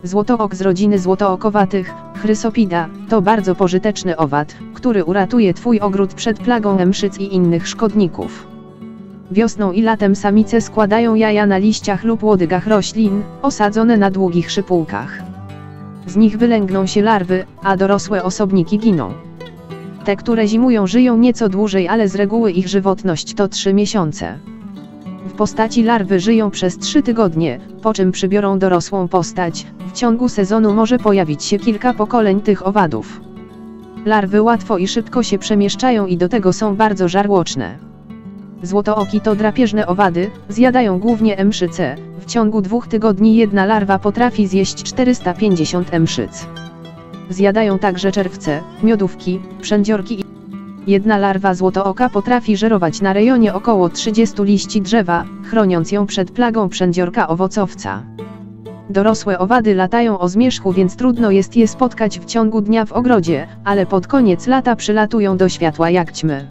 Złotook z rodziny złotookowatych, Chrysopida, to bardzo pożyteczny owad, który uratuje Twój ogród przed plagą mszyc i innych szkodników. Wiosną i latem samice składają jaja na liściach lub łodygach roślin, osadzone na długich szypułkach. Z nich wylęgną się larwy, a dorosłe osobniki giną. Te, które zimują, żyją nieco dłużej, ale z reguły ich żywotność to 3 miesiące. W postaci larwy żyją przez 3 tygodnie, po czym przybiorą dorosłą postać. W ciągu sezonu może pojawić się kilka pokoleń tych owadów. Larwy łatwo i szybko się przemieszczają i do tego są bardzo żarłoczne. Złotooki to drapieżne owady, zjadają głównie mszyce. W ciągu 2 tygodni jedna larwa potrafi zjeść 450 mszyc. Zjadają także czerwce, miodówki, przędziorki i jedna larwa złotooka potrafi żerować na rejonie około 30 liści drzewa, chroniąc ją przed plagą przędziorka owocowca. Dorosłe owady latają o zmierzchu, więc trudno jest je spotkać w ciągu dnia w ogrodzie, ale pod koniec lata przylatują do światła jak ćmy.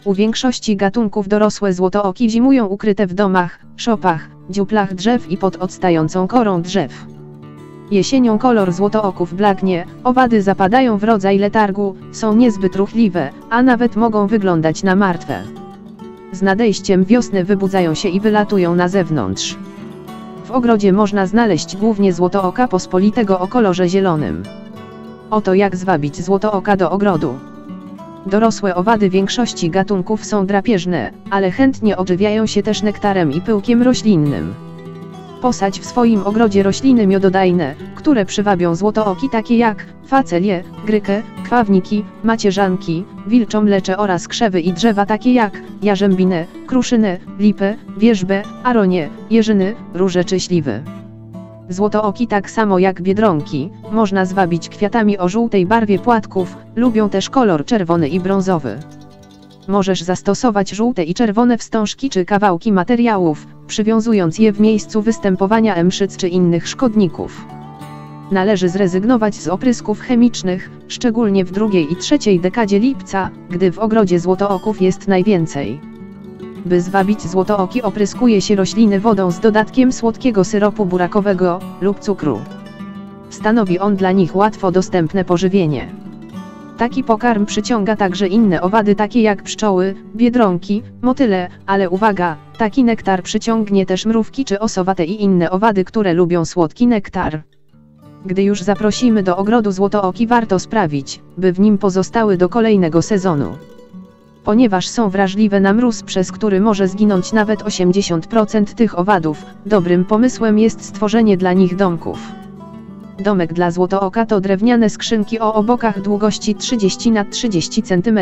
U większości gatunków dorosłe złotooki zimują ukryte w domach, szopach, dziuplach drzew i pod odstającą korą drzew. Jesienią kolor złotooków blaknie, owady zapadają w rodzaj letargu, są niezbyt ruchliwe, a nawet mogą wyglądać na martwe. Z nadejściem wiosny wybudzają się i wylatują na zewnątrz. W ogrodzie można znaleźć głównie złotooka pospolitego o kolorze zielonym. Oto jak zwabić złotooka do ogrodu. Dorosłe owady większości gatunków są drapieżne, ale chętnie odżywiają się też nektarem i pyłkiem roślinnym. Posadź w swoim ogrodzie rośliny miododajne, które przywabią złotooki, takie jak facelie, grykę, kwawniki, macierzanki, wilczą mlecze oraz krzewy i drzewa takie jak jarzębinę, kruszynę, lipę, wierzbę, aronię, jeżyny, róże czy śliwy. Złotooki, tak samo jak biedronki, można zwabić kwiatami o żółtej barwie płatków, lubią też kolor czerwony i brązowy. Możesz zastosować żółte i czerwone wstążki czy kawałki materiałów, przywiązując je w miejscu występowania mszyc czy innych szkodników. Należy zrezygnować z oprysków chemicznych, szczególnie w drugiej i trzeciej dekadzie lipca, gdy w ogrodzie złotooków jest najwięcej. By zwabić złotooki, opryskuje się rośliny wodą z dodatkiem słodkiego syropu burakowego lub cukru. Stanowi on dla nich łatwo dostępne pożywienie. Taki pokarm przyciąga także inne owady takie jak pszczoły, biedronki, motyle, ale uwaga, taki nektar przyciągnie też mrówki czy osowate i inne owady, które lubią słodki nektar. Gdy już zaprosimy do ogrodu złotooki, warto sprawić, by w nim pozostały do kolejnego sezonu. Ponieważ są wrażliwe na mróz, przez który może zginąć nawet 80% tych owadów, dobrym pomysłem jest stworzenie dla nich domków. Domek dla złotooka to drewniane skrzynki o obokach długości 30 na 30 cm.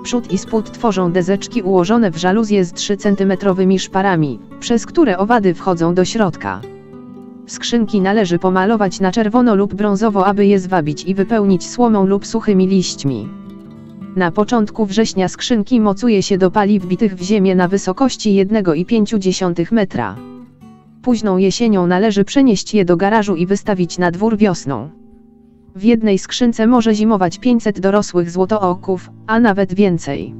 Przód i spód tworzą deseczki ułożone w żaluzje z 3 cm szparami, przez które owady wchodzą do środka. Skrzynki należy pomalować na czerwono lub brązowo, aby je zwabić i wypełnić słomą lub suchymi liśćmi. Na początku września skrzynki mocuje się do pali wbitych w ziemię na wysokości 1,5 metra. Późną jesienią należy przenieść je do garażu i wystawić na dwór wiosną. W jednej skrzynce może zimować 500 dorosłych złotooków, a nawet więcej.